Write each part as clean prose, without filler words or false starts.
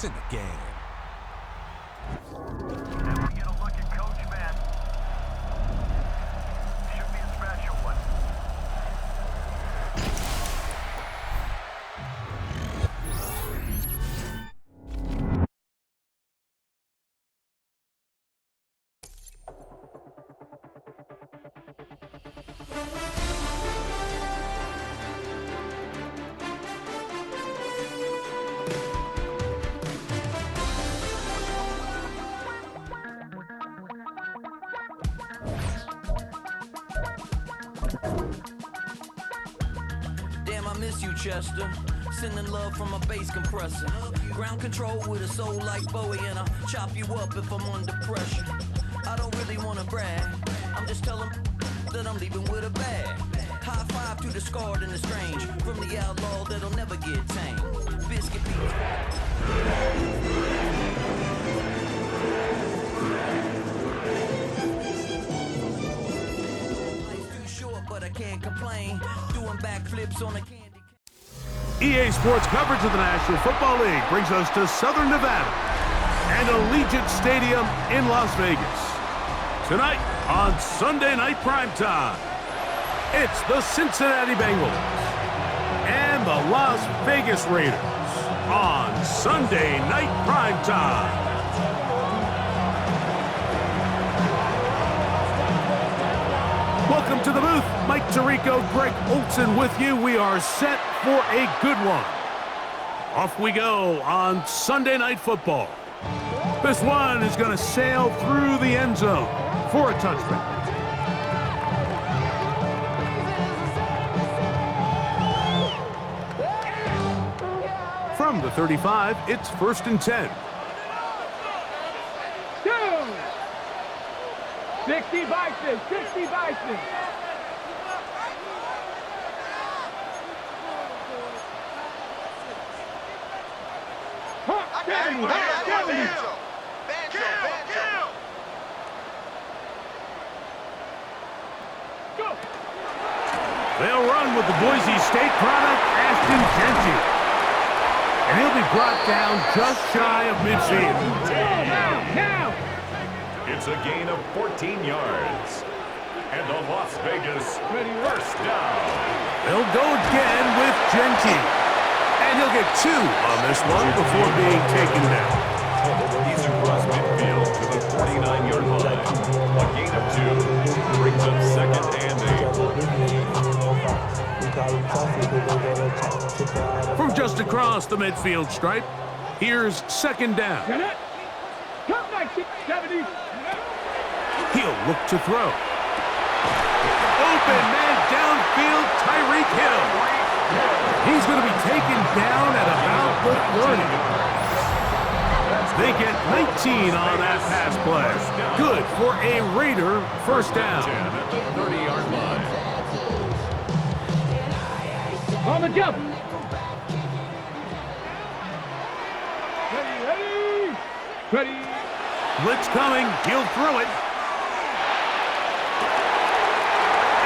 in the game. And we get a look at Coach Madden. Should be a special one. Damn, I miss you, Chester. Sending love from a bass compressor. Ground control with a soul like Bowie, and I'll chop you up if I'm under pressure. I don't really want to brag. I'm just telling that I'm leaving with a bag. High five to the scarred and the strange. From the outlaw that'll never get tamed. Biscuit beats. But I can't complain. Doing backflips on a candy. EA Sports coverage of the National Football League brings us to Southern Nevada and Allegiant Stadium in Las Vegas. Tonight on Sunday Night Primetime, it's the Cincinnati Bengals and the Las Vegas Raiders on Sunday Night Primetime. Welcome to the booth. Mike Tirico, Greg Olson with you. We are set for a good one. Off we go on Sunday Night Football. This one is going to sail through the end zone for a touchback. From the 35, it's 1st and 10. 60 Bison, 60 Bison. They'll run with the Boise State product, Ashton Genty. And he'll be brought down just shy of midfield. Now. It's a gain of 14 yards. And the Las Vegas first down. They'll go again with Genty. And he'll get 2 on this one before being taken down. He's across midfield to the 49-yard line. A gain of 2 brings up 2nd and 8. From just across the midfield stripe, here's 2nd down. Come back, 70. He'll look to throw. Open man downfield, Tyreek Hill. He's going to be taken down at about the 30. They get 19 on that pass play. Good for a Raider first down. At the 30-yard line. On the jump. Ready. Blitz coming. He'll throw it.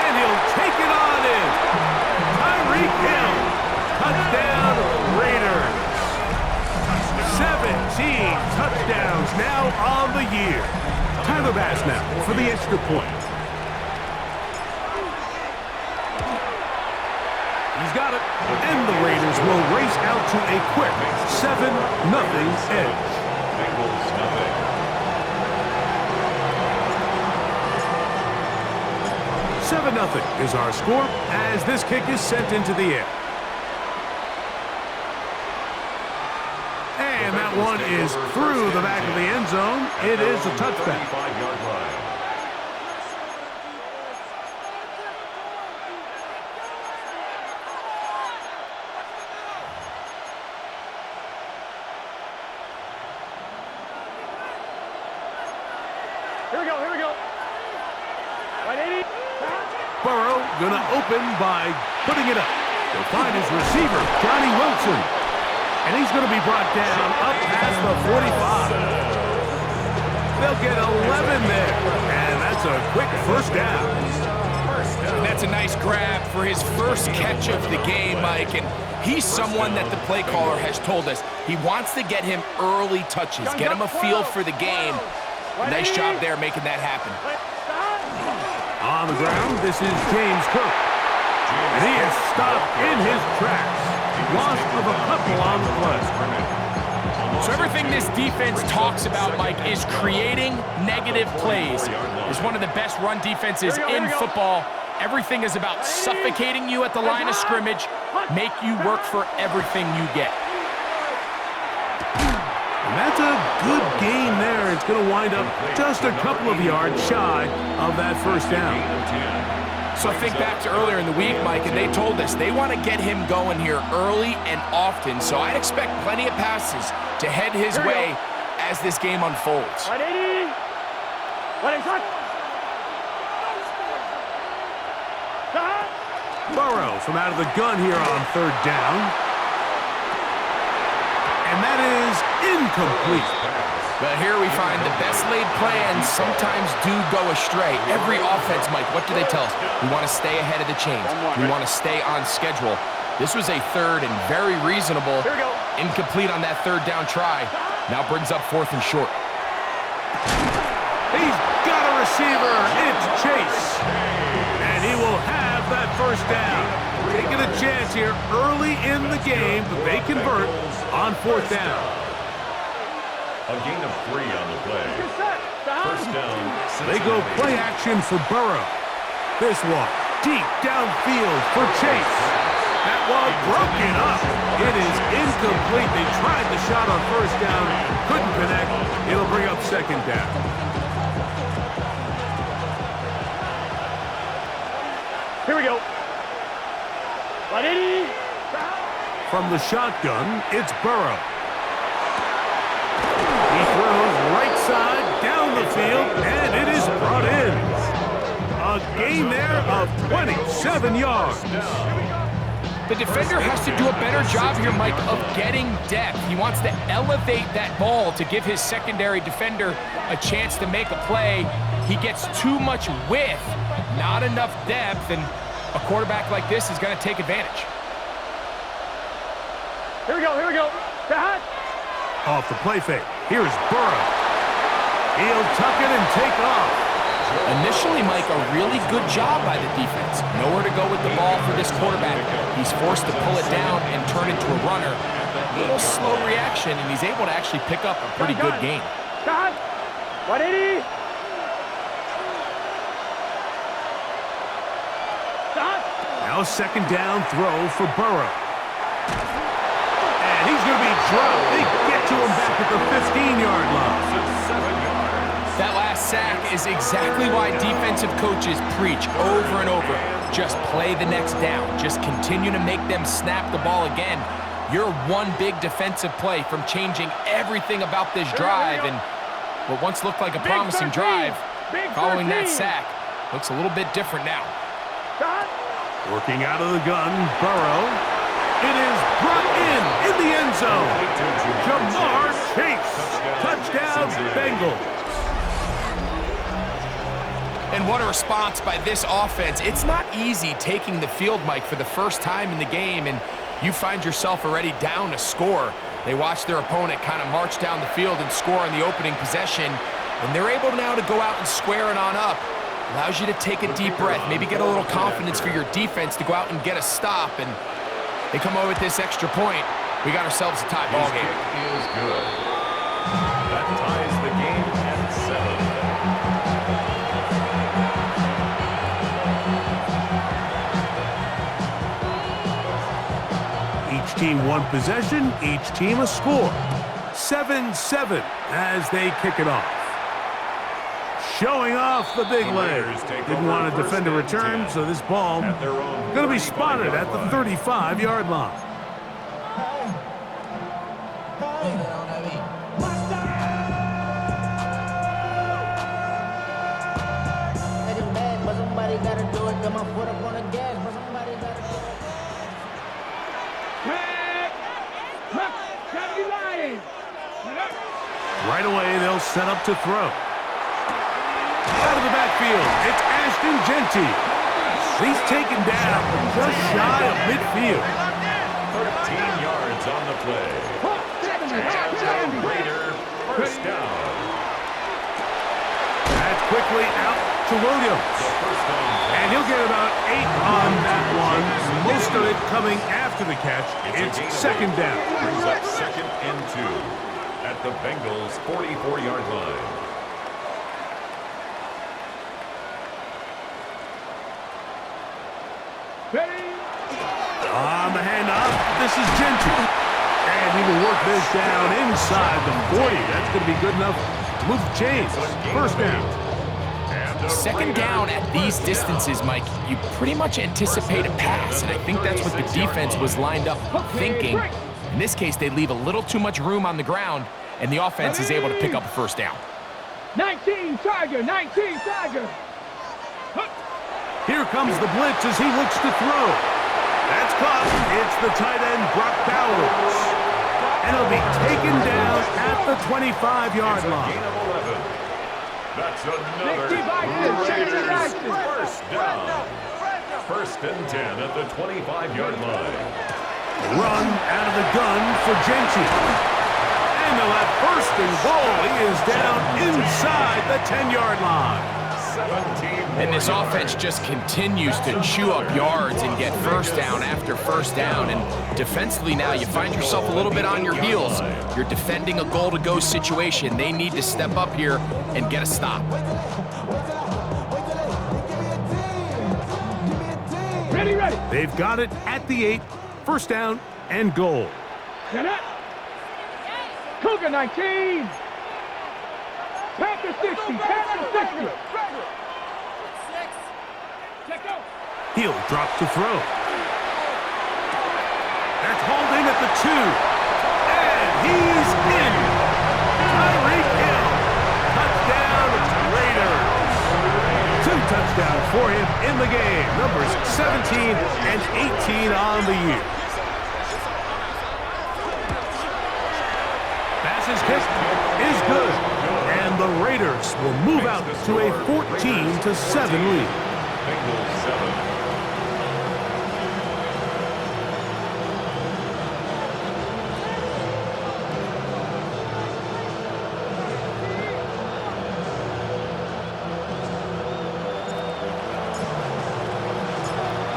And he'll take it on in. Tyreek Hill. Touchdown, Raiders. 17 touchdowns now on the year. Tyler Bass now for the extra point. He's got it. And the Raiders will race out to a quick 7-0 edge. Bengals nothing. 7-0 is our score as this kick is sent into the air. And that one is through the back of the end zone. It is a touchback. 35-yard line. Here we go. Right, 80. Burrow gonna open by putting it up. He'll find his receiver, Johnny Wilson. And he's gonna be brought down up past the 45. They'll get 11 there. And that's a quick first down. first down. And that's a nice grab for his first catch of the game, Mike. And he's someone that the play caller has told us he wants to get him early touches, get him a feel for the game. Nice job there making that happen. On the ground, this is James Cook. And he is stopped in his tracks. Loss of a couple on the play. So everything this defense talks about, Mike, is creating negative plays. It's one of the best run defenses in football. Everything is about suffocating you at the line of scrimmage, make you work for everything you get. And that's a good game there. It's going to wind up just a couple of yards shy of that first down. So think back to earlier in the week, Mike, and they told us they want to get him going here early and often. So I'd expect plenty of passes to head his way as this game unfolds. Burrow from out of the gun here on third down. And that is incomplete. But here we find the best laid plans sometimes do go astray. Every offense, Mike, what do they tell us? We want to stay ahead of the chains. We want to stay on schedule. This was a third and very reasonable. Incomplete on that third down try. Now brings up fourth and short. He's got a receiver. It's Chase. And he will have that first down. Taking a chance here early in the game, but they convert on fourth down. A gain of 3 on the play. First down. They go play action for Burrow. This one deep downfield for Chase. That one broken up. It is incomplete. They tried the shot on first down. Couldn't connect. It'll bring up second down. Here we go. From the shotgun, it's Burrow. He throws right side down the field, and it is brought in. A gain there of 27 yards. The defender has to do a better job here, Mike, of getting depth. He wants to elevate that ball to give his secondary defender a chance to make a play. He gets too much width, not enough depth, and a quarterback like this is going to take advantage. Here we go. Off the play fake. Here's Burrow. He'll tuck it and take off. Initially, Mike, a really good job by the defense. Nowhere to go with the ball for this quarterback. He's forced to pull it down and turn into a runner. A little slow reaction, and he's able to actually pick up a pretty good game. 180. Now second down throw for Burrow. And he's going to be dropped. They get to him back at the 15-yard line. That last sack is exactly why defensive coaches preach over and over. Just play the next down. Just continue to make them snap the ball again. You're one big defensive play from changing everything about this drive. And what once looked like a promising drive, following that sack, looks a little bit different now. Working out of the gun, Burrow. It is brought in the end zone. Jamar Chase. Touchdown, Bengals. And what a response by this offense. It's not easy taking the field, Mike, for the first time in the game, and you find yourself already down a score. They watch their opponent kind of march down the field and score on the opening possession, and they're able now to go out and square it on up. Allows you to take a deep breath, maybe get a little confidence for your defense to go out and get a stop, and they come over with this extra point. We got ourselves a tie ball game. Is good. That ties the game at 7. Each team one possession, each team a score. 7-7 as they kick it off. Showing off the big legs. Didn't want to defend a return, so this ball going to be spotted at the 35-yard line. Right away, they'll set up to throw. Out of the backfield, it's Ashton Genty. He's taken down just shy of midfield. 13 yards on the play. And the Raider first down. That's quickly out to Williams. The first down. And he'll get about 8 on that one. Most of it coming after the catch. It's second down. Brings up 2nd and 2 at the Bengals' 44-yard line. On the handoff, this is Gentry. And he will work this down inside the 40. That's going to be good enough to move the chains. First down. Second down at these distances, Mike, you pretty much anticipate a pass, and I think that's what the defense was lined up thinking. In this case, they leave a little too much room on the ground, and the offense is able to pick up a first down. 19 Tiger, 19 Tiger. Here comes the blitz as he looks to throw. That's caught. It's the tight end, Brock Bowers. And he'll be taken down at the 25-yard line. Gain of 11. That's another Raiders first down. 1st and 10 at the 25-yard line. Run out of the gun for Gentry. And they'll have 1st and goal. He is down inside the 10-yard line. 17 And this offense just continues to chew up yards and get first down after first down. And defensively now, you find yourself a little bit on your heels. You're defending a goal-to-go situation. They need to step up here and get a stop. Ready, ready. They've got it at the 8. First down and goal. Cougar 19. Panther 60, Panther 60. He'll drop to throw. That's hauled in at the 2. And he's in. Tyreek Hill. Touchdown, Raiders. 2 touchdowns for him in the game. Numbers 17 and 18 on the year. Pass's kick is good. And the Raiders will move out to a 14-7 lead. Bengals 7.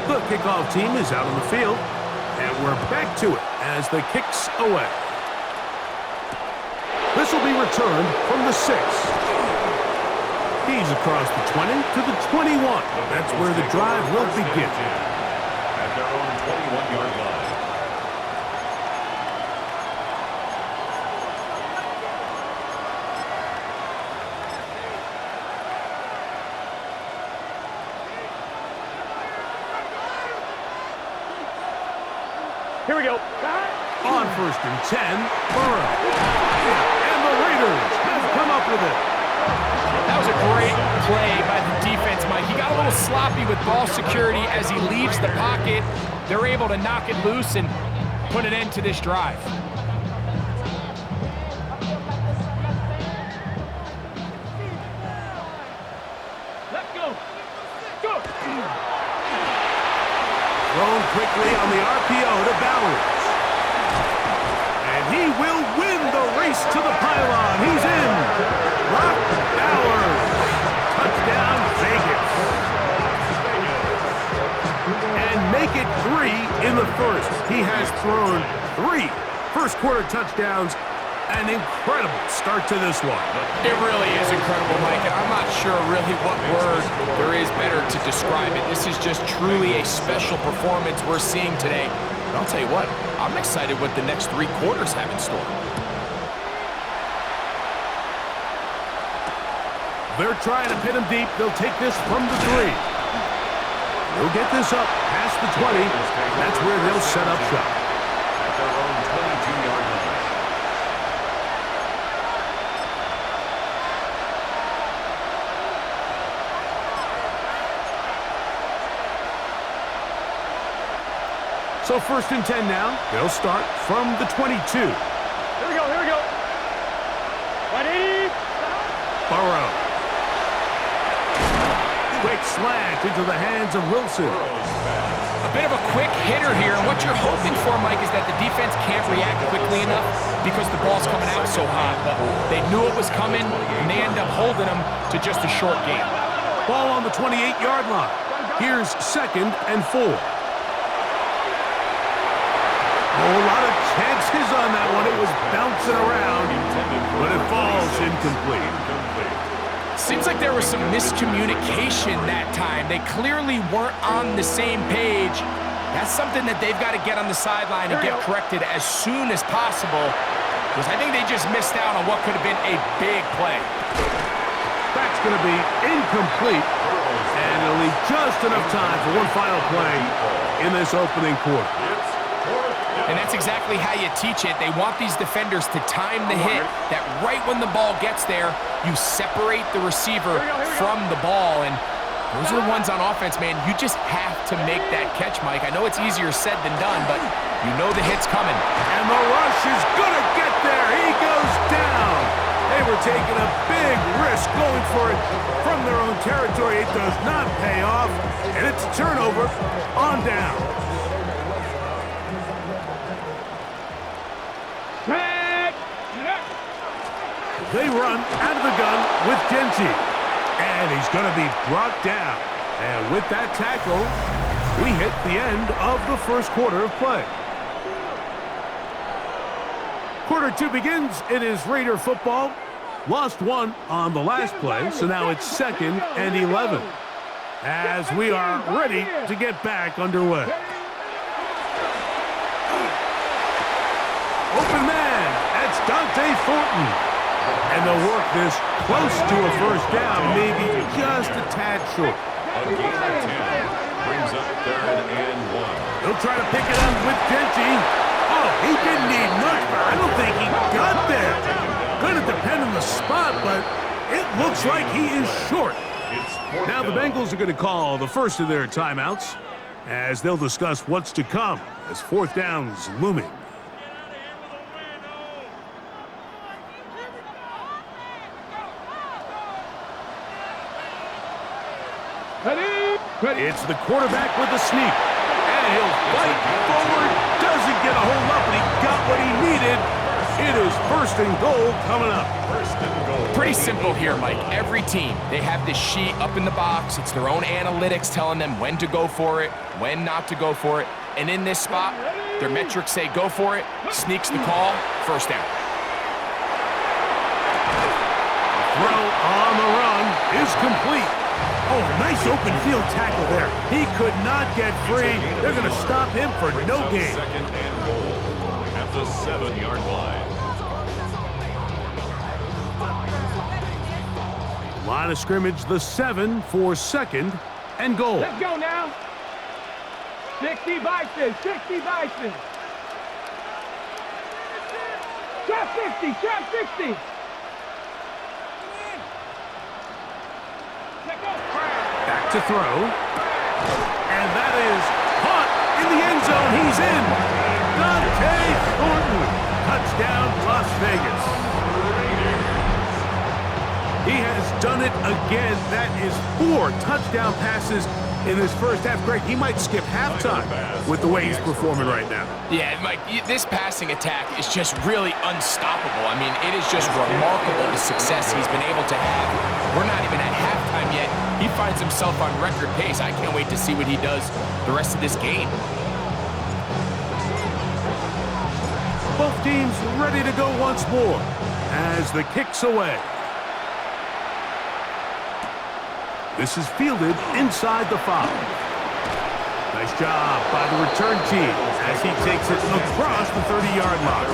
The kickoff team is out on the field, and we're back to it as the kick's away. This will be returned from the 6. He's across the 20 to the 21. That's where the drive will begin. At their own 21-yard line. Here we go. On 1st and 10, Burrow. And the Raiders have come up with it. That was a great play by the defense, Mike. He got a little sloppy with ball security as he leaves the pocket. They're able to knock it loose and put an end to this drive. Let's go. Go. Thrown quickly on the RPO to Bowers. And he will win the race to the pylon. He's in. Brock Bowers. Touchdown, Vegas. And make it 3 in the first. He has thrown 3 first-quarter touchdowns. An incredible start to this one. It really is incredible, Mike, and I'm not sure really what word there is better to describe it. This is just truly a special performance we're seeing today. And I'll tell you what, I'm excited what the next 3 quarters have in store. They're trying to pin him deep. They'll take this from the 3. They'll get this up past the 20. That's where they'll set up shop. At their own 22-yard line. So 1st and 10 now. They'll start from the 22. Here we go. Here we go. 180. Burrow. Quick slant into the hands of Wilson. A bit of a quick hitter here. And what you're hoping for, Mike, is that the defense can't react quickly enough because the ball's coming out so hot. But they knew it was coming, and they end up holding them to just a short game. Ball on the 28-yard line. Here's 2nd and 4. Oh, a lot of chances on that one. It was bouncing around, but it falls incomplete. Seems like there was some miscommunication that time. They clearly weren't on the same page. That's something that they've got to get on the sideline and get corrected as soon as possible, because I think they just missed out on what could have been a big play. That's going to be incomplete, and it'll leave just enough time for one final play in this opening quarter. And that's exactly how you teach it. They want these defenders to time the hit, that right when the ball gets there, you separate the receiver from the ball. And those are the ones on offense, man. You just have to make that catch, Mike. I know it's easier said than done, but you know the hit's coming. And the rush is going to get there. He goes down. They were taking a big risk going for it from their own territory. It does not pay off, and it's a turnover on down. They run out of the gun with Genji, and he's going to be brought down. And with that tackle, we hit the end of the first quarter of play. Quarter 2 begins. It is Raider football. Lost one on the last play, so now it's 2nd and 11. As we are ready to get back underway. Open man, that's Dante Thornton. And they'll work this close to a first down, maybe just a tad short. A gain of 10 brings up 3rd and 1. He'll try to pick it up with Genji. Oh, he didn't need much, but I don't think he got there. Going to depend on the spot, but it looks like he is short. Now the Bengals are going to call the first of their timeouts as they'll discuss what's to come as 4th down's looming. It's the quarterback with the sneak. And he'll fight forward. Doesn't get a hold up, but he got what he needed. It is 1st and goal coming up. 1st and goal. Pretty simple here, Mike. Every team, they have this sheet up in the box. It's their own analytics telling them when to go for it, when not to go for it. And in this spot, their metrics say go for it, sneaks the call, 1st down. Throw on the run is complete. Oh, nice open field tackle there. He could not get free. They're going to stop him for no gain. 2nd and goal at the 7-yard line. Line of scrimmage, the 7 for 2nd and goal. Let's go now. 60 Bison, 60 Bison. Trap 60, trap 60. Back to throw. And that is caught in the end zone. He's in. Dante Thornton. Touchdown, Las Vegas. He has done it again. That is 4 touchdown passes in his first half. Greg, he might skip halftime with the way he's performing right now. Yeah, Mike, this passing attack is just really unstoppable. I mean, it is just remarkable the success he's been able to have. We're not even at halftime yet. He finds himself on record pace. I can't wait to see what he does the rest of this game. Both teams ready to go once more as the kick's away. This is fielded inside the 5. Nice job by the return team as he takes it across the 30-yard line.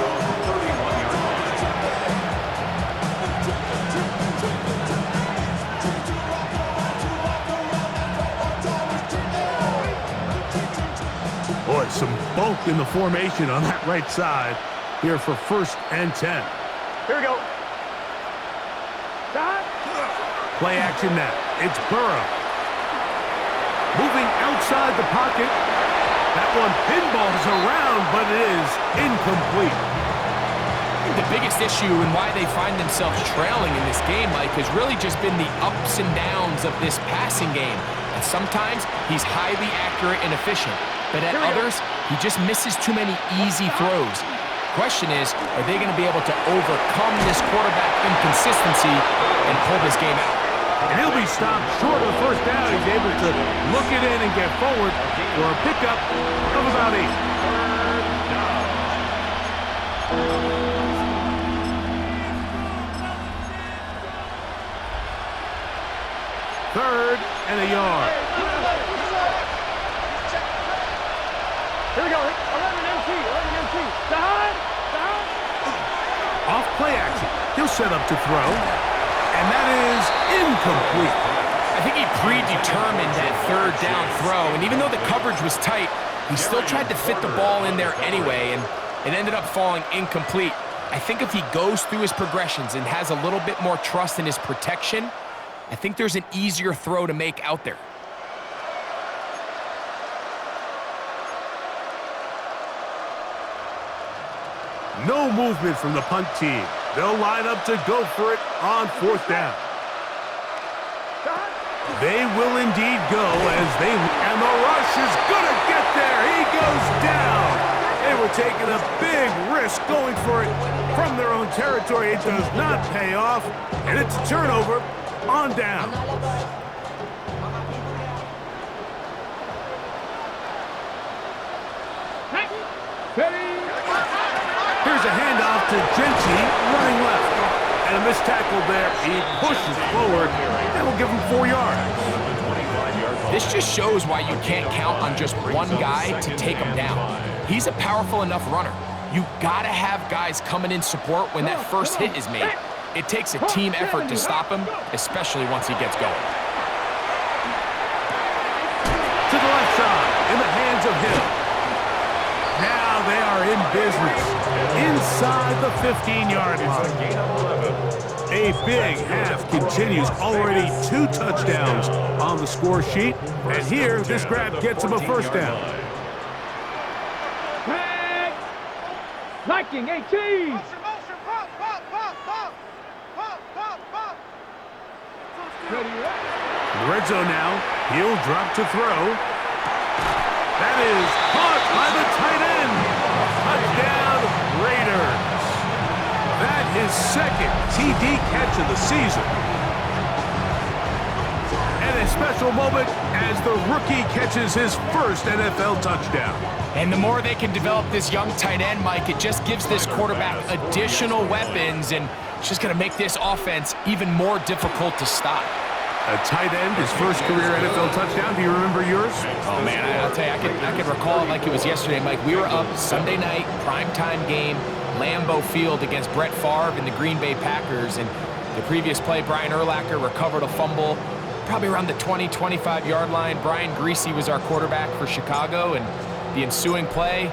Boy, some bulk in the formation on that right side here for 1st and 10. Here we go. Stop. Play action now. It's Burrow. Moving outside the pocket. That one pinballs around, but it is incomplete. the biggest issue and why they find themselves trailing in this game, Mike, has really just been the ups and downs of this passing game. And sometimes he's highly accurate and efficient, but at others, he just misses too many easy throws. Question is, are they going to be able to overcome this quarterback inconsistency and pull this game out? And he'll be stopped short of the first down. He's able to look it in and get forward for a pickup of about 8. Third and a yard. Here we go. 11 MT. Down. Off play action. He'll set up to throw. And that is incomplete. I think he predetermined that third down throw, and even though the coverage was tight, he still tried to fit the ball in there anyway, and it ended up falling incomplete. I think if he goes through his progressions and has a little bit more trust in his protection, I think there's an easier throw to make out there. No movement from the punt team. They'll line up to go for it on 4th down. They will indeed go and the rush is gonna get there. He goes down. They were taking a big risk going for it from their own territory. It does not pay off, and it's a turnover on down. Here's a handoff to Genty, running left. And a missed tackle there. He pushes forward, and will give him 4 yards. This just shows why you can't count on just one guy to take him down. He's a powerful enough runner. You gotta have guys coming in support when that first hit is made. It takes a team effort to stop him, especially once he gets going. To the left side, in the hands of Hill. Now they are in business inside the 15-yard line. A big half continues. Already 2 touchdowns on the score sheet. And here, this grab gets him a first down. Liking 18. In the red zone now. He'll drop to throw. That is caught by the tight end. Touchdown, Raiders. That his second TD catch of the season. And a special moment as the rookie catches his first NFL touchdown. And the more they can develop this young tight end, Mike, it just gives this quarterback additional weapons, and it's just going to make this offense even more difficult to stop. A tight end, his first career NFL touchdown. Do you remember yours? Oh, man, I'll tell you, I could recall it like it was yesterday, Mike. We were up Sunday night, primetime game, Lambeau Field against Brett Favre and the Green Bay Packers. And the previous play, Brian Urlacher recovered a fumble probably around the 20, 25-yard line. Brian Greasy was our quarterback for Chicago, and the ensuing play,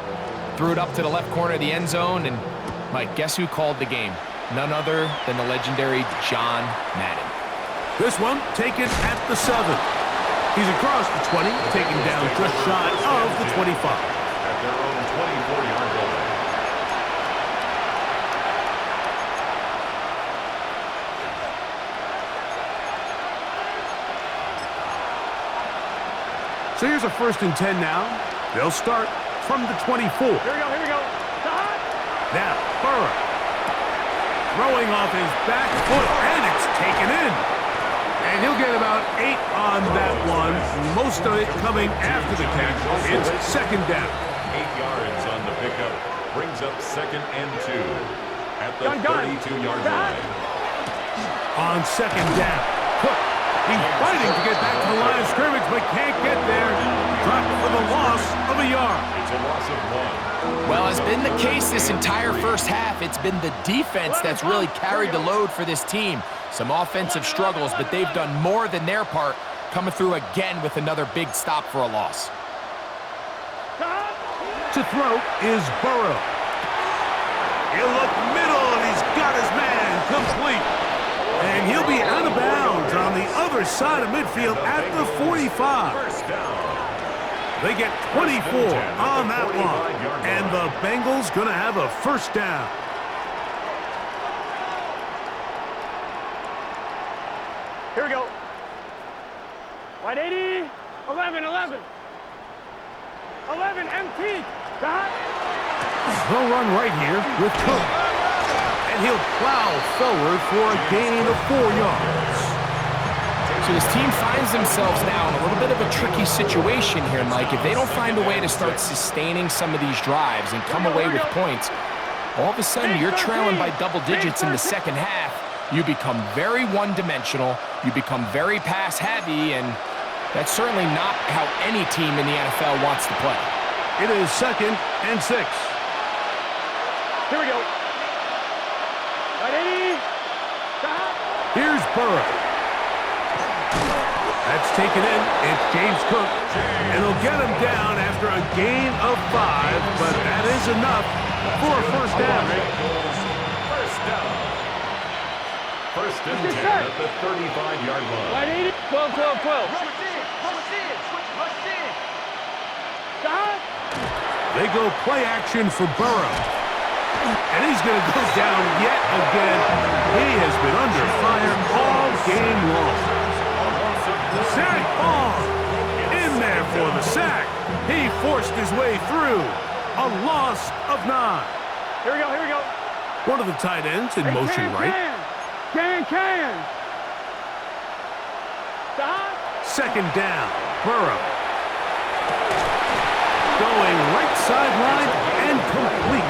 threw it up to the left corner of the end zone. And, Mike, guess who called the game? None other than the legendary John Madden. This one taken at the 7. He's across the 20, taken down just shy of the 25. At their own 24-yard line. So here's a 1st and 10 now. They'll start from the 24. Here we go. Now, Burrow. Throwing off his back foot, and it's taken in. And he'll get about 8 on that one. Most of it coming after the catch. It's 2nd down. 8 yards on the pickup. Brings up 2nd and 2. At the 32-yard line. On 2nd down. Cook. He's fighting to get back to the line of scrimmage, but can't get there. Dropped for the loss of a yard. It's a loss of 1. Well, as been the case this entire first half, it's been the defense that's really carried the load for this team. Some offensive struggles, but they've done more than their part, coming through again with another big stop for a loss. To throw is Burrow. He'll look middle, and he's got his man complete. And he'll be out of bounds on the other side of midfield at the 45. First down. They get 24 on that one. And the Bengals going to have a first down. 180. 11, 11. 11, empty. Stop. They'll run right here with Cook. And he'll plow forward for a gain of 4 yards. So this team finds themselves now in a little bit of a tricky situation here, Mike. If they don't find a way to start sustaining some of these drives and come away with points, all of a sudden you're trailing by double digits in the second half. You become very one-dimensional. You become very pass-heavy, and that's certainly not how any team in the NFL wants to play. It is 2nd and 6. Here we go. 180. Stop. Here's Burrow. That's taken in. It's James Cook. And he'll get him down after a gain of 5, but that is enough for a first down. First down. First and 10 at the 35-yard line. 180. 12, 12, 12. Stop. They go play action for Burrow. And he's going to go down yet again. He has been under fire all game long. Sack on. In there for the sack. He forced his way through. A loss of 9. Here we go, here we go. One of the tight ends in motion right. Can. Stop. Second down. Burrow. Going right sideline and complete.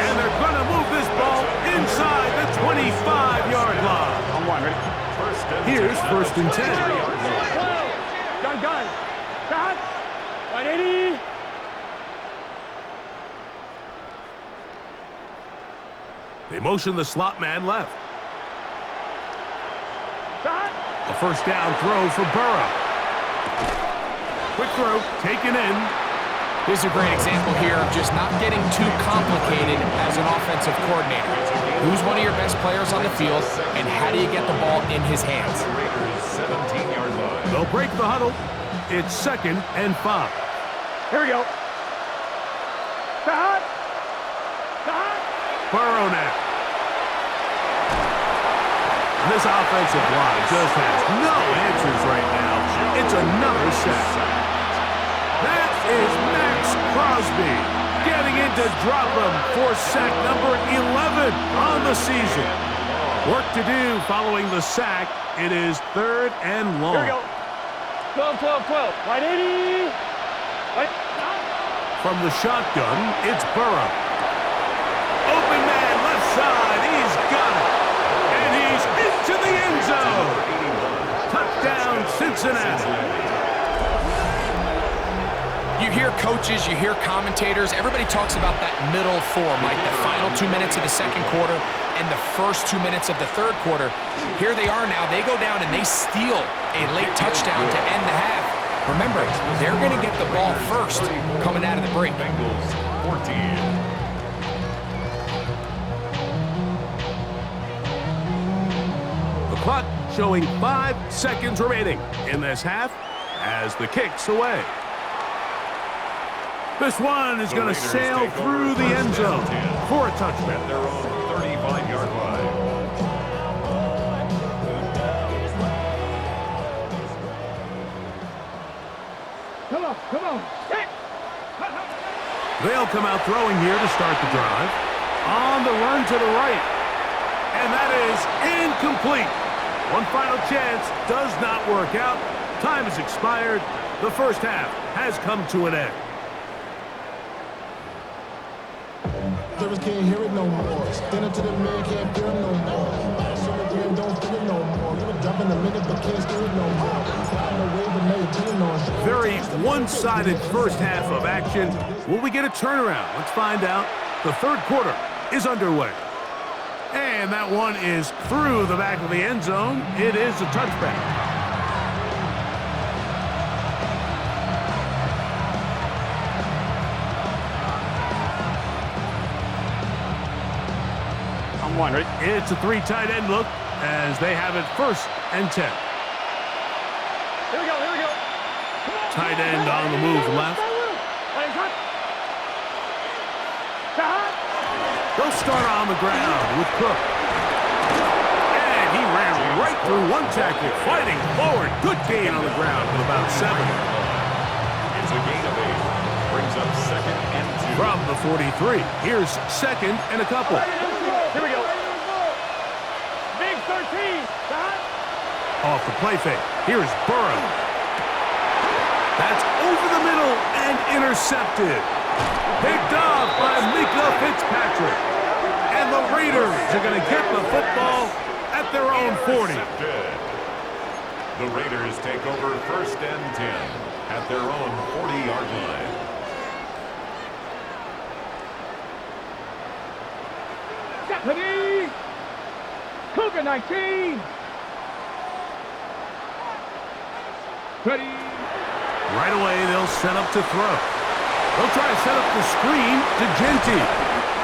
And they're going to move this ball inside the 25-yard line. Here's 1st and 10. Gun. Stop. 180. They motion the slot man left. Stop. A first down throw for Burrow. Quick throw, taken in. Here's a great example here of just not getting too complicated as an offensive coordinator. Who's one of your best players on the field, and how do you get the ball in his hands? 17-yard line. They'll break the huddle. It's 2nd and 5. Here we go. Stop. Burrow now. This offensive line just has no answers right now. It's another sack. That is Max Crosby getting in to drop him for sack number 11 on the season. Work to do following the sack. It is 3rd and long. Here we go. 12, 12, 12. 180. From the shotgun, it's Burrow. Open man, left side. He's got it. And he's into the end zone. Touchdown, Cincinnati. You hear coaches, you hear commentators, everybody talks about that middle 4, Mike, the final 2 minutes of the second quarter and the first 2 minutes of the third quarter. Here they are now. They go down and they steal a late touchdown to end the half. Remember, they're going to get the ball first coming out of the break. Bengals 14. The clock showing 5 seconds remaining in this half as the kick's away. This one is going to sail through the end zone for a touchdown. At their own 35-yard line. Come on. They'll come out throwing here to start the drive. On the run to the right. And that is incomplete. One final chance does not work out. Time has expired. The first half has come to an end. Service can't hear it no more. Stand up to the man, can't feel it no more. Shoot it again, don't feel it no more. Give it drop in a minute, but can't steal it no more. Find a way, but now you're telling on. Very one-sided first half of action. Will we get a turnaround? Let's find out. The third quarter is underway. And that one is through the back of the end zone. It is a touchback. It's a 3 tight end look as they have it 1st and 10. Here we go. Tight end on the move left. They'll start on the ground with Cook. And he ran right through one tackle, fighting forward. Good gain on the ground with about 7. It's a gain of 8. Brings up 2nd and 2. From the 43, here's 2nd and a couple. Here we go. Big 13. Off the play fake, here's Burrow. That's over the middle and intercepted. Picked off by Mika Fitzpatrick. And the Raiders are going to get the football at their own 40. The Raiders take over 1st and 10 at their own 40-yard line. Deputy! Cougar 19! Ready! Right away, they'll set up to throw. They'll try to set up the screen to Genty.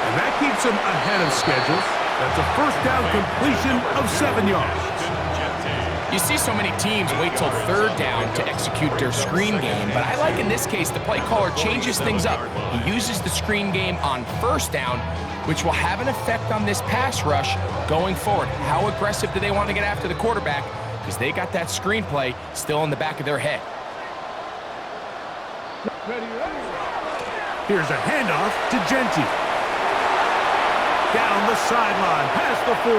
And that keeps them ahead of schedule. That's a 1st down completion of 7 yards. You see so many teams wait till 3rd down to execute their screen game, but I like in this case the play caller changes things up. He uses the screen game on 1st down, which will have an effect on this pass rush going forward. How aggressive do they want to get after the quarterback? Because they got that screenplay still in the back of their head. Here's a handoff to Genty. Down the sideline, past the 40.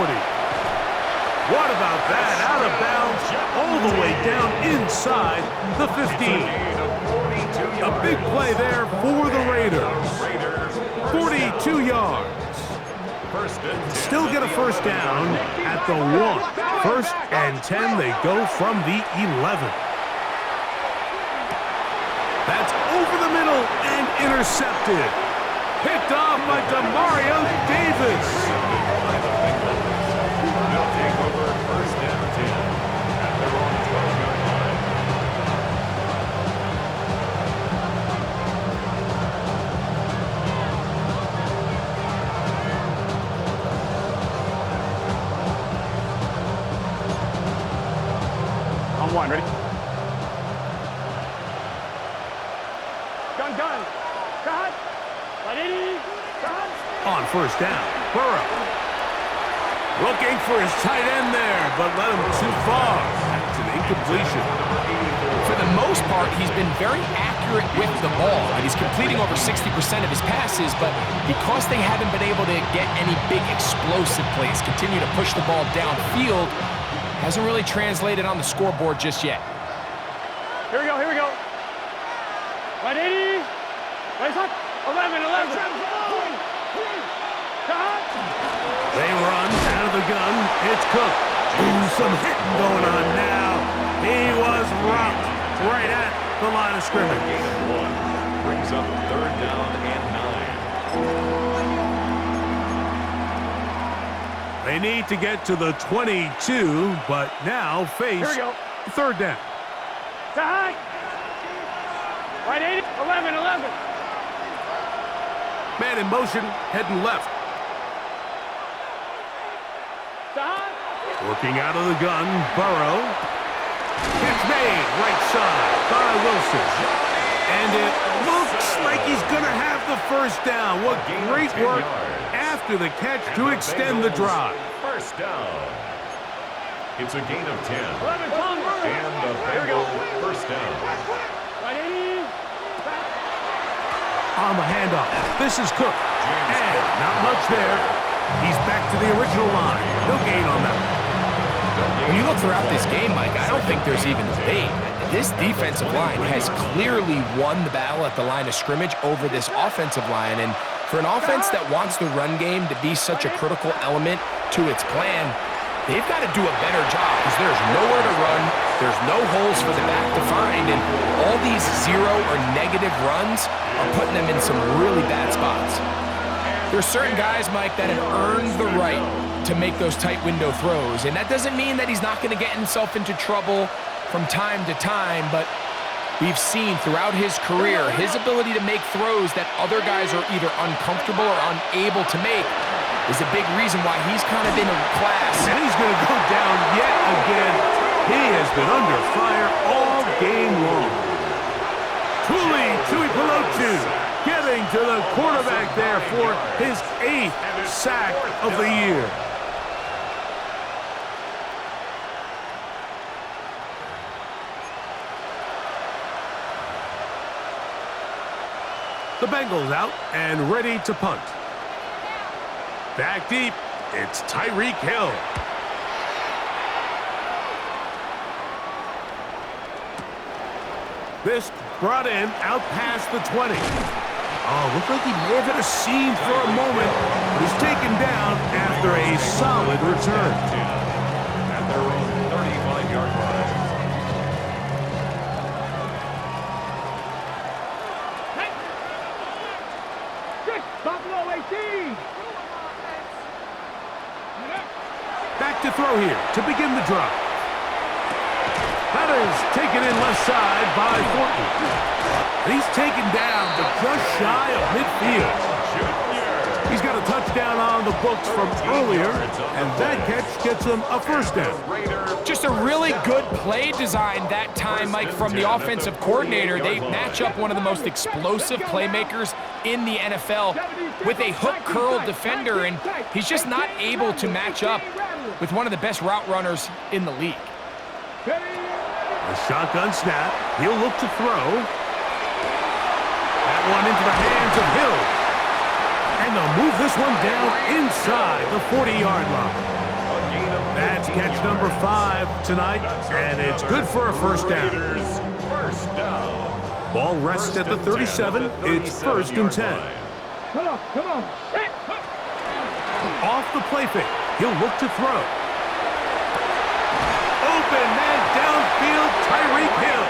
What about that? Out of bounds, all the way down inside the 15. A big play there for the Raiders. 42 yards. Still get a 1st down at the 1. 1st and 10, they go from the 11. That's over the middle and intercepted. Picked off by Demario Davis. They'll take over 1st and 10 at their own 12-yard line. On 1, ready? Gun. Cut. 180. Cut. On 1st down, Burrow. Looking for his tight end there, but led him too far. That's an incompletion. For the most part, he's been very accurate with the ball, and he's completing over 60% of his passes, but because they haven't been able to get any big explosive plays, continue to push the ball downfield, hasn't really translated on the scoreboard just yet. Here we go. 180. Raise up. 11. Cut. They run out of the gun. It's Cook. Ooh, some hitting going on now. He was rocked right at the line of scrimmage. Gain of 1 brings up 3rd down and 9. They need to get to the 22, but now face 3rd down. Cut. 180. 11. Man in motion, heading left. Working out of the gun, Burrow. Pitch made, right side by Wilson. And it looks like he's going to have the 1st down. What great work after the catch to extend the drive. 1st down. It's a gain of 10. 11. And the Bengal 1st down. 180. On the handoff, this is Cook. And not much there. He's back to the original line. No gain on that. When you look throughout this game, Mike, I don't think there's even debate. This defensive line has clearly won the battle at the line of scrimmage over this offensive line. And for an offense that wants the run game to be such a critical element to its plan, they've got to do a better job because there's nowhere to run. There's no holes for the back to find. And all these 0 or negative runs are putting them in some really bad spots. There's certain guys, Mike, that have earned the right to make those tight window throws. And that doesn't mean that he's not going to get himself into trouble from time to time, but we've seen throughout his career his ability to make throws that other guys are either uncomfortable or unable to make is a big reason why he's kind of in a class. And he's going to go down yet again. He has been under fire all game long. Tuipulotu getting to the quarterback there for his 8th sack of the year. The Bengals out and ready to punt. Back deep, it's Tyreek Hill. This brought in out past the 20. Oh, looked like he may have hit a seam for a moment, but is taken down after a solid return. At their own 35-yard line. Buffalo 18. Back to throw here to begin the drive. That is taken in left side by Thornton. And he's taken down to just shy of midfield. He's got a touchdown on the books from earlier, and that catch gets him a first down. Just a really good play design that time, Mike, from the offensive coordinator. They match up one of the most explosive playmakers in the NFL with a hook curl defender, and he's just not able to match up with one of the best route runners in the league. A shotgun snap. He'll look to throw. That one into the hands of Hill. And they'll move this one down inside the 40-yard line. That's catch number 5 tonight, and it's good for a first down. Ball rests at the 37. It's first and 10. Come on. Off the play fake. He'll look to throw. Open man downfield, Tyreek Hill.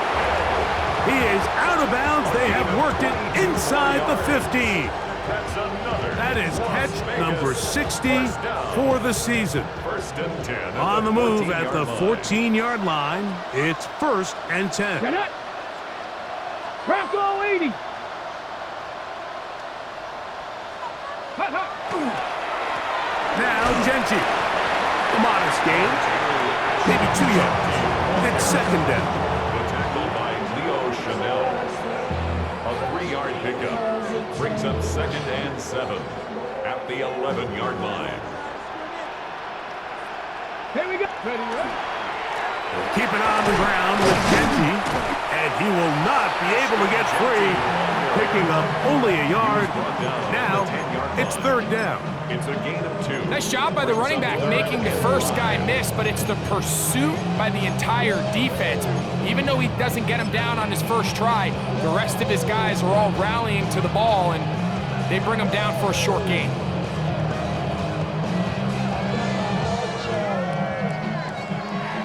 He is out of bounds. They have worked it inside the 15. That is catch number 60 for the season. On the move at the 14-yard line, it's first and 10. Bronco 80. Now Genji. A modest gain. Maybe 2 yards. It's second down. The tackle by Leo Chanel. A 3-yard pickup brings up second and 7 at the 11-yard line. Here we go. Ready, right? Keep it on the ground with Genji, and he will not be able to get free, picking up only a yard. Now it's third down. It's a gain of 2. Nice job by the running back making the first guy miss, but it's the pursuit by the entire defense. Even though he doesn't get him down on his first try, the rest of his guys are all rallying to the ball, and they bring him down for a short gain.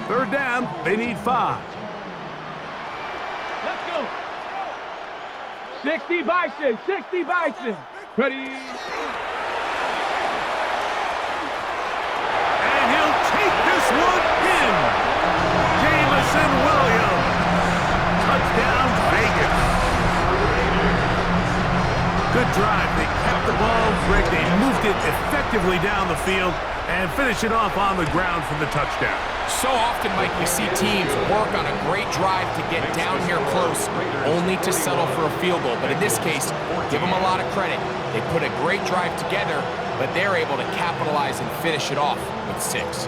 Third down, they need 5. Let's go. 60 Bison. Ready. And he'll take this one in. Jamison Williams. Touchdown, Vegas. Good drive. They kept the ball, Rick. They moved it effectively down the field and finish it off on the ground for the touchdown. So often, Mike, we see teams work on a great drive to get down here close, only to settle for a field goal. But in this case, give them a lot of credit. They put a great drive together, but they're able to capitalize and finish it off with 6.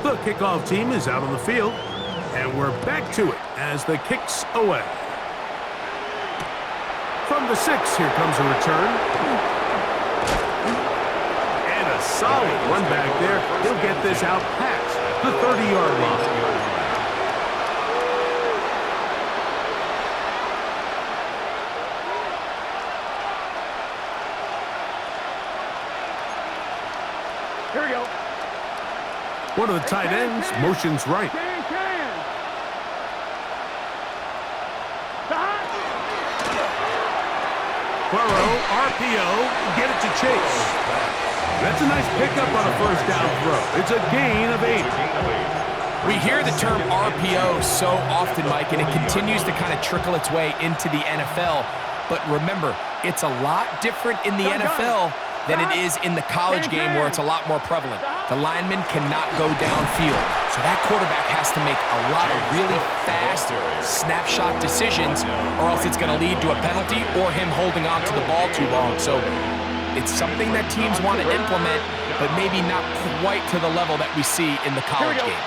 The kickoff team is out on the field, and we're back to it as the kick's away. From the 6, here comes a return. Solid run back there. He'll get this out past the 30-yard line. Here we go. One of the tight ends motions right. Burrow, RPO, get it to Chase. That's a nice pickup on a first down throw. It's a gain of 8. We hear the term RPO so often, Mike, and it continues to kind of trickle its way into the NFL. But remember, it's a lot different in the NFL than it is in the college game where it's a lot more prevalent. The lineman cannot go downfield. So that quarterback has to make a lot of really fast snapshot decisions, or else it's going to lead to a penalty or him holding on to the ball too long. So it's something that teams want to implement, but maybe not quite to the level that we see in the college game.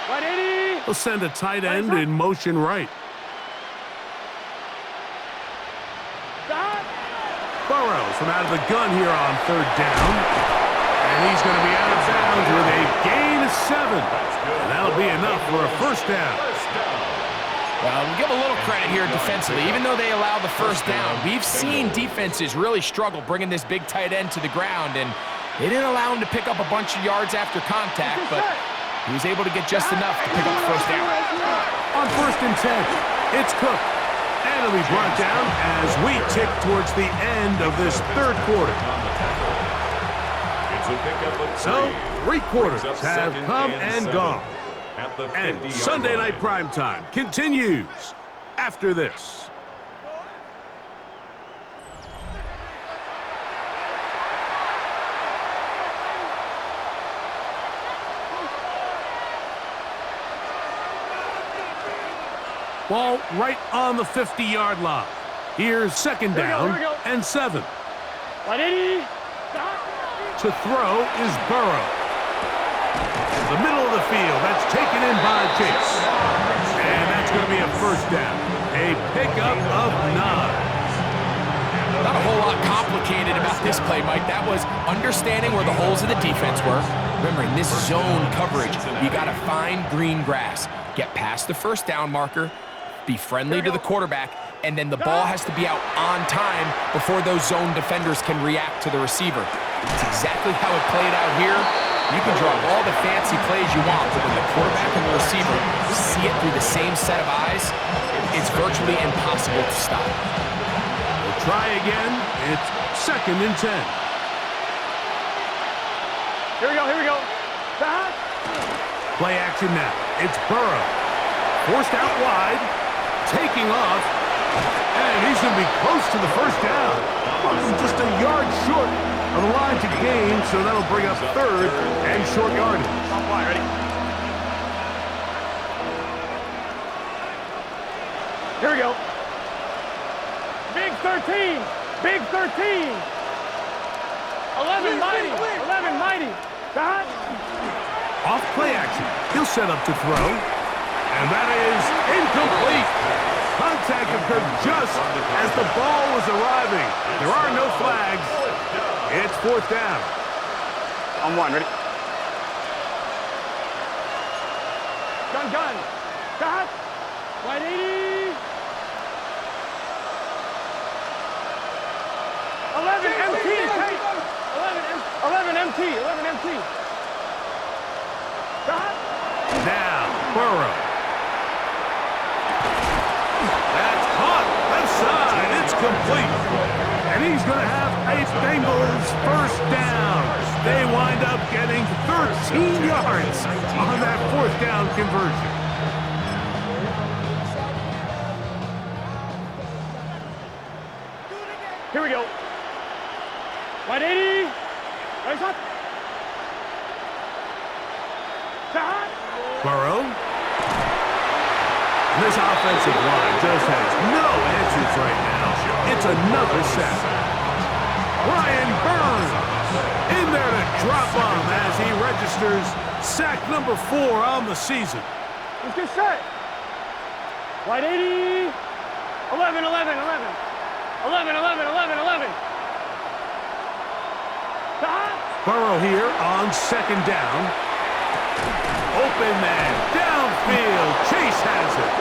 180. He'll send a tight end in motion right. Burrows from out of the gun here on third down. And he's going to be out of bounds with a gain of 7. And that'll be enough for a first down. Well, we'll give a little credit here defensively. Even though they allow the first down, we've seen defenses really struggle bringing this big tight end to the ground, and they didn't allow him to pick up a bunch of yards after contact, but he was able to get just enough to pick up the first down. On 1st and 10, it's Cook. And it'll be brought down as we tick towards the end of this third quarter. So, 3 quarters have come and gone. And Sunday Night Primetime continues after this. Ball right on the 50-yard line. Here's second down and 7. To throw is Burrow. The middle of the field, that's taken in by Chase. And that's going to be a first down. A pickup of 9. Not a whole lot complicated about this play, Mike. That was understanding where the holes of the defense were. Remember, in this zone coverage, you got to find green grass. Get past the first down marker, be friendly to the quarterback, and then the ball has to be out on time before those zone defenders can react to the receiver. It's exactly how it played out here. You can draw all the fancy plays you want, but when the quarterback and the receiver see it through the same set of eyes, it's virtually impossible to stop. We'll try again. It's 2nd and 10. Here we go. Play action now. It's Burrow. Forced out wide. Taking off. And he's going to be close to the first down. Just a yard short of the line to gain, so that'll bring up 3rd and short yardage. Ready? Here we go. Big 13. Big 13. 11 mighty. 11 mighty. Dot. Off play action. He'll set up to throw. And that is incomplete. Contact occurred just as the ball was arriving. There are no flags. It's 4th down. On 1, ready? Gun. Dot. Wide 80. 11 MT. 11 MT. 11 MT. Dot. Now, Burrow. That's caught. Left side. It's complete. And he's going to have a Bengals first down. They wind up getting 13 yards on that 4th down conversion. Here we go. 180. Right shot. Shot. Burrow. This offensive line just has no answers right now. It's another sack. Ryan Burns in there to drop him as he registers sack number 4 on the season. Let's get set. 180. 11. 11. Stop. Burrow here on 2nd down. Open man, downfield. Chase has it.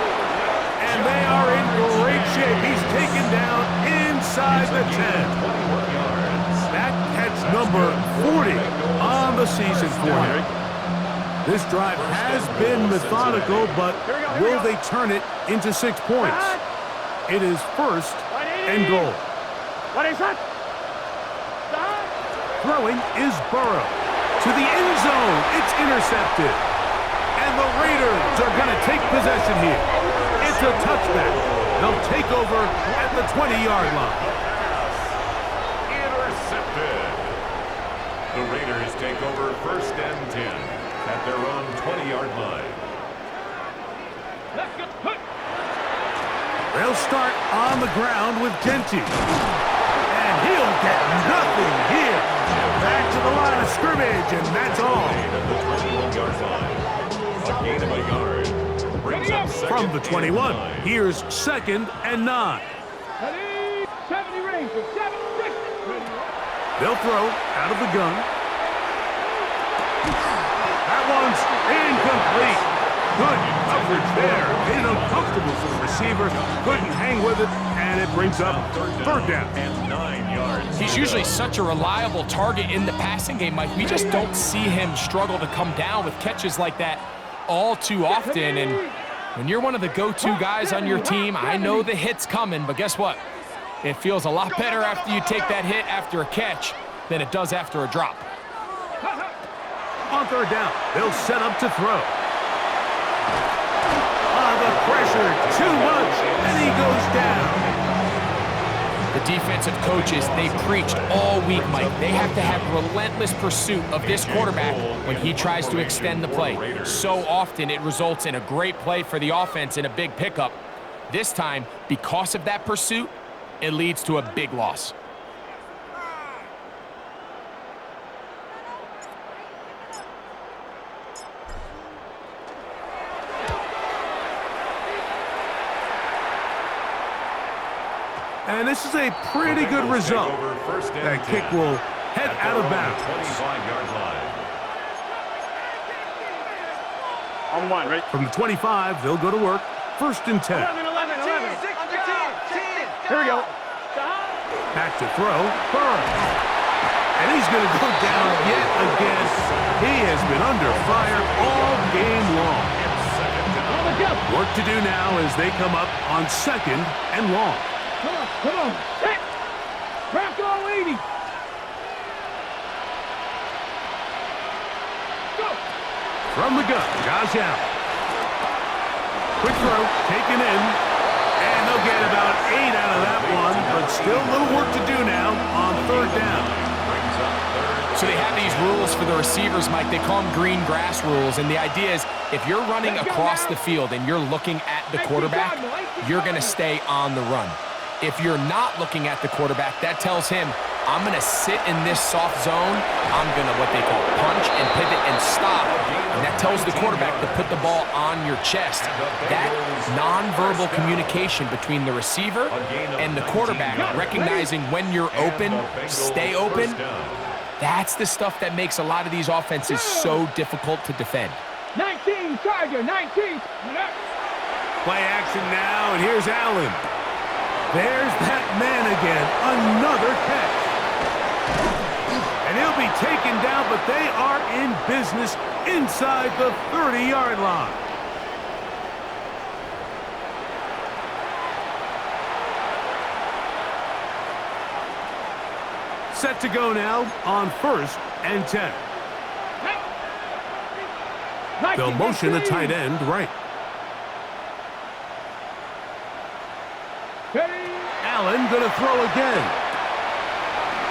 And they are in great shape. He's taken down inside the 10. That catch number 40 on the season for him. This drive has been methodical, but will they turn it into 6 points? It is 1st and goal. What is that? Throwing is Burrow. To the end zone. It's intercepted. And the Raiders are going to take possession here. It's a touchback. They'll take over at the 20-yard line. Intercepted. The Raiders take over 1st and 10 at their own 20-yard line. Let's get put. They'll start on the ground with Genty. And he'll get nothing here. Back to the line of scrimmage, and that's all. At the 21-yard line. A gain of a yard. From the 21, here's 2nd and 9. Ready? 70 range. 7, 6. They'll throw out of the gun. That one's incomplete. Good coverage there. Made it uncomfortable for the receiver. Couldn't hang with it, and it brings up 3rd down. And 9 yards. He's usually such a reliable target in the passing game, Mike. We just don't see him struggle to come down with catches like that all too often. And when you're one of the go-to guys on your team, I know the hit's coming, but guess what? It feels a lot better after you take that hit after a catch than it does after a drop. On 3rd down, they'll set up to throw. The pressure, too much, and he goes down. The defensive coaches, they preached all week, Mike. They have to have relentless pursuit of this quarterback when he tries to extend the play. So often it results in a great play for the offense and a big pickup. This time, because of that pursuit, it leads to a big loss. And this is a pretty good result. That kick will head out of bounds. 25-yard line. On 1, right? From the 25, they'll go to work. 1st and 10. 11. Here we go. Back to throw. Burns. And he's going to go down yet again. He has been under fire all game long. Work to do now as they come up on 2nd and long. Come on. Set. Bronco 80. Go. From the gun, Josh Allen. Quick throw, taken in. And they'll get about 8 out of that one, but still a little work to do now on 3rd down. So they have these rules for the receivers, Mike. They call them green grass rules, and the idea is if you're running across the field and you're looking at the quarterback, you're going to stay on the run. If you're not looking at the quarterback, that tells him, I'm going to sit in this soft zone. I'm going to what they call punch and pivot and stop. And that tells the quarterback to put the ball on your chest. That nonverbal communication between the receiver and the quarterback, recognizing when you're open, stay open, that's the stuff that makes a lot of these offenses so difficult to defend. 19, Charger, 19. Play action now, and here's Allen. There's that man again, another catch. And he'll be taken down, but they are in business inside the 30-yard line. Set to go now on 1st and 10. They'll motion a tight end right. Allen going to throw again.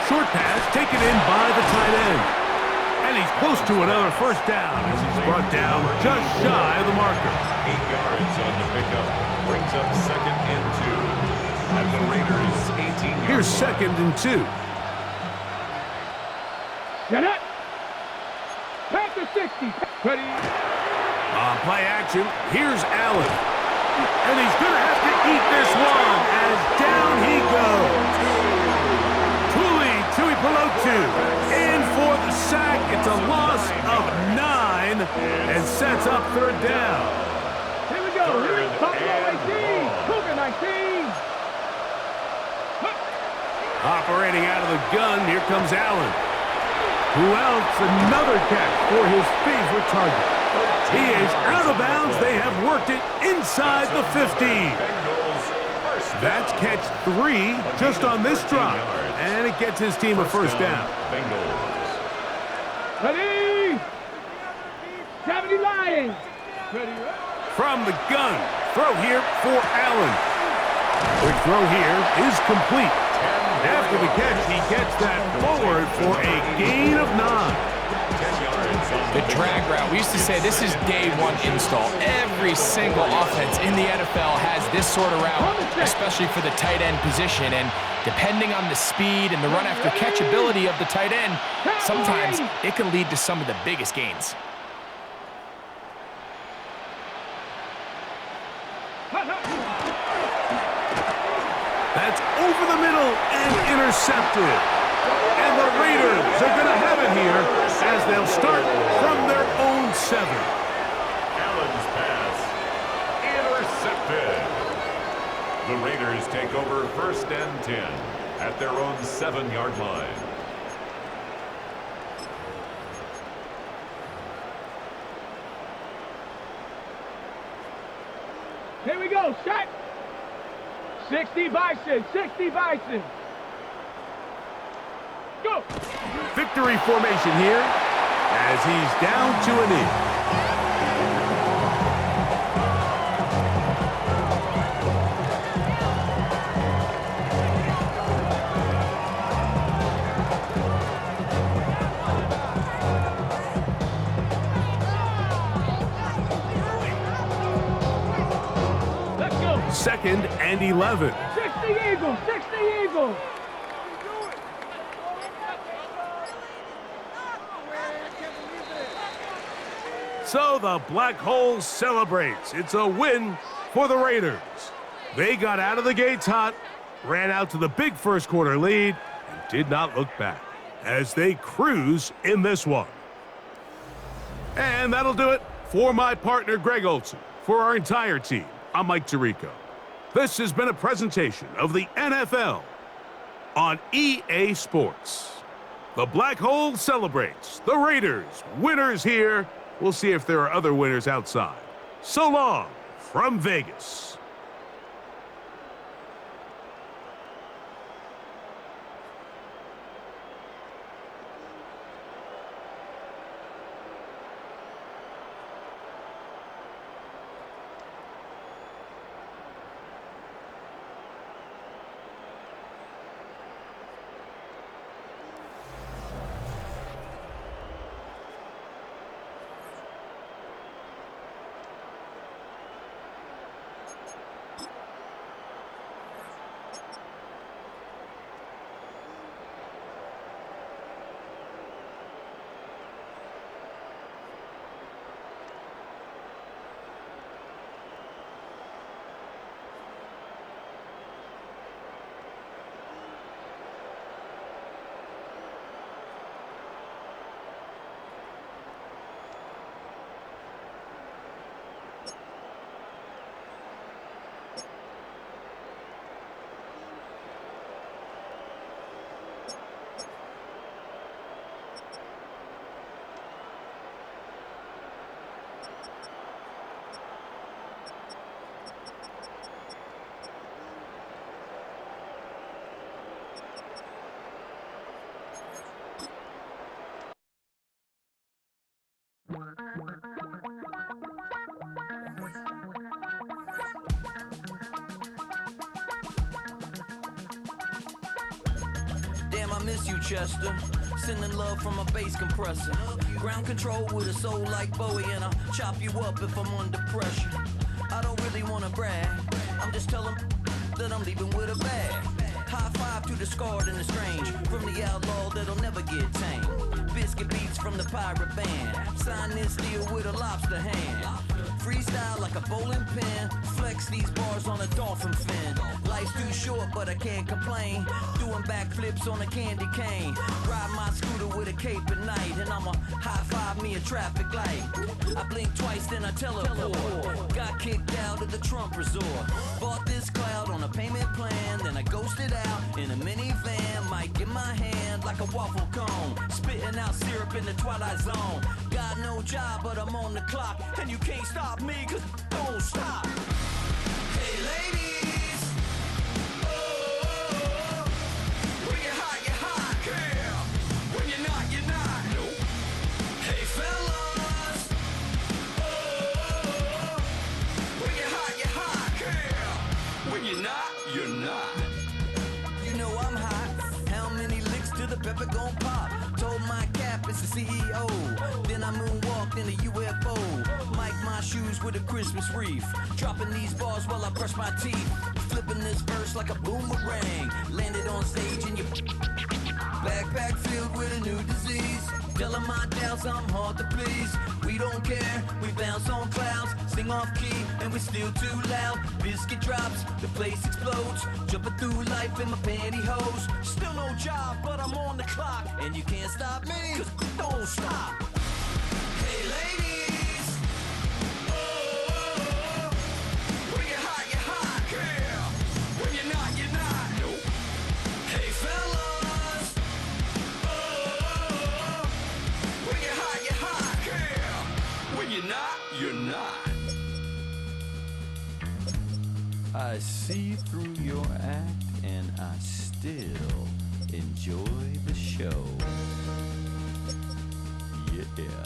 Short pass taken in by the tight end. And he's close to another 1st down as he's brought down just shy of the marker. 8 yards on the pickup. Brings up 2nd and 2. At the Raiders' 18-yard Here's line. 2nd and 2. Get it. Pass to 60. Ready. On play action, here's Allen. And he's going to have to eat this one as down he goes. Tui Pelotu in for the sack. It's a loss of 9 and sets up 3rd down. Here we go. Here's Buffalo 18. Cougar 19. Operating out of the gun, here comes Allen. Who else? Another catch for his favorite target. He is out of bounds. They have worked it inside the 15. That's catch 3 just on this drive. And it gets his team a 1st down. Ready. 70 Lions. Ready. From the gun, throw here for Allen. Quick throw here is complete. After the catch, he gets that forward for a gain of 9. The drag route, we used to say this is day 1 install. Every single offense in the NFL has this sort of route, especially for the tight end position. And depending on the speed and the run after catch ability of the tight end, sometimes it can lead to some of the biggest gains. That's over the middle and intercepted. And the Raiders are going to have it here as they'll start from their own 7. Allen's pass intercepted. The Raiders take over 1st and 10 at their own 7-yard line. Here we go, set. 60 Bison, 60 Bison. Go. Victory formation here as he's down to a knee. Let's go. 2nd and 11. 60 Eagles, 60 Eagles. So the Black Hole celebrates. It's a win for the Raiders. They got out of the gates hot, ran out to the big first quarter lead, and did not look back as they cruise in this one. And that'll do it for my partner, Greg Olson. For our entire team, I'm Mike Tirico. This has been a presentation of the NFL on EA Sports. The Black Hole celebrates. The Raiders, winners here. We'll see if there are other winners outside. So long from Vegas. Damn, I miss you, Chester. Sending love from a bass compressor. Ground control with a soul like Bowie, and I'll chop you up if I'm under pressure. I don't really wanna brag. I'm just telling that I'm leaving with a bag. High five to the scarred and the strange. From the outlaw that'll never get tamed. Biscuit beats from the pirate band. Sign this deal with a lobster hand. Freestyle like a bowling pin. Flex these bars on a dolphin fin. Life's too short, but I can't complain. Doing backflips on a candy cane. Ride my scooter with a cape at night. And I'ma high five me a traffic light. I blink twice, then I teleport. Got kicked out of the Trump resort. Bought this cloud on a payment plan. Then I ghosted out in a minivan. Mic in my hand like a waffle cone. Spitting out syrup in the twilight zone. Got no job, but I'm on the clock. And you can't stop me, cause don't stop. Hey ladies, oh, when you're hot, girl. When you're not, nope. Hey fellas, oh, when you're hot, girl. When you're not. You know I'm hot. How many licks till the pepper gon' pop? Told my cap it's the CEO. Then I moonwalked in a UFO. Mic my shoes with a Christmas wreath. Dropping these bars while I brush my teeth. Flipping this verse like a boomerang. Landed on stage in your backpack filled with a new disease. Telling my doubts I'm hard to please. We don't care, we bounce on clouds. Sing off key and we're still too loud. Biscuit drops, the place explodes. Jumping through life in my pantyhose. Still no job, but I'm on the clock. And you can't stop me, cause don't stop. Hey ladies, oh, when you're hot, yeah. When you're not, you're not. Nope. Hey fellas, oh, when you're hot, yeah. When you're not, you're not. I see through your act and I still enjoy the show. Yeah.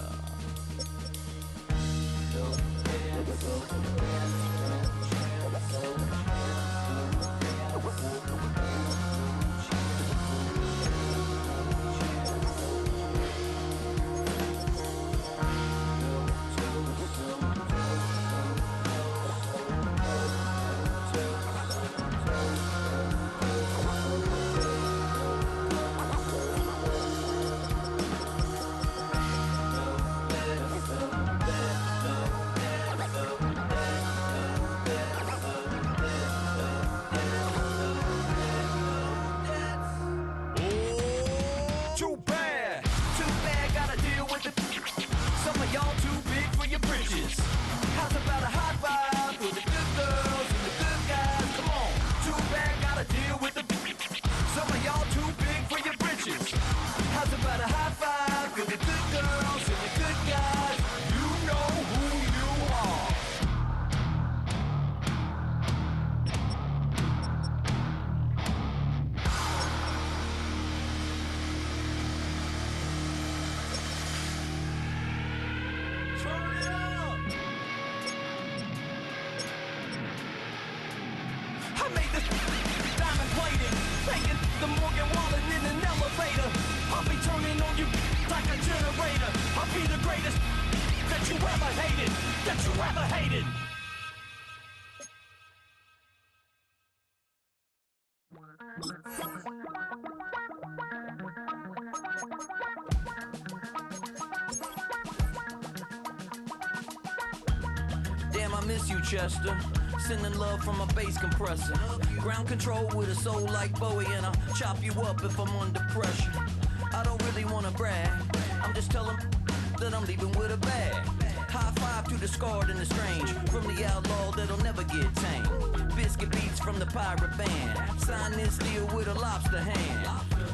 Damn, I miss you, Chester. Sending love from a bass compressor. Ground control with a soul like Bowie, and I'll chop you up if I'm under pressure. I don't really wanna brag. I'm just telling that I'm leaving with a bag. High five to the scarred and the strange, from the outlaw that'll never get tamed. Biscuit beats from the pirate band. Sign this deal with a lobster hand.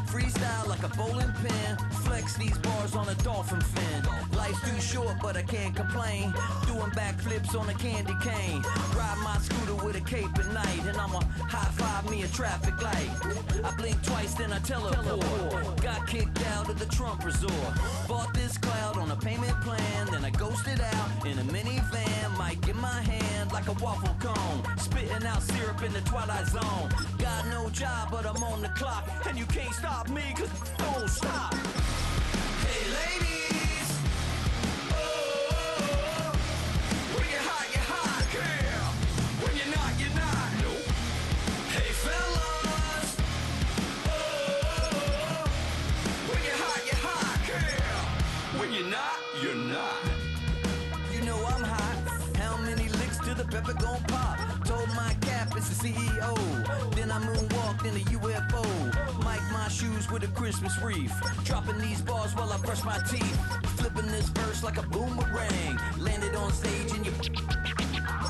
Freestyle like a bowling pin. Flex these bars on a dolphin fin. Life's too short, but I can't complain. Doing backflips on a candy cane. Ride my scooter with a cape at night, and I'ma high five me a traffic light. I blink twice, then I teleport. Got kicked out of the Trump resort. Bought this cloud on a payment plan, then I ghosted out in a minivan. Mic in my hand like a waffle cone. Spitting out syrup in the twilight zone. Got no job, but I'm on the clock, and you can't stop me, cause don't stop. Hey ladies, oh, when you're hot, yeah. When you're not, you're not. Nope. Hey fellas, oh, when you're hot, yeah. When you're not, you're not. You know I'm hot. How many licks till the pepper gon' pop? Told my cap it's the CEO. Then I moonwalked in a UFO. Mic my shoes with a Christmas wreath. Dropping these bars while I brush my teeth. Flipping this verse like a boomerang. Landed on stage in your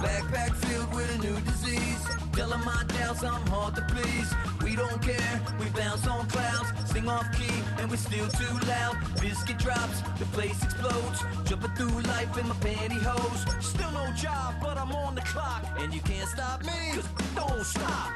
backpack filled with a new disease. Telling my doubts I'm hard to please. We don't care, we bounce on clouds. Sing off key and we're still too loud. Biscuit drops, the place explodes. Jumping through life in my pantyhose. Still no job, but I'm on the clock. And you can't stop me, cause don't stop.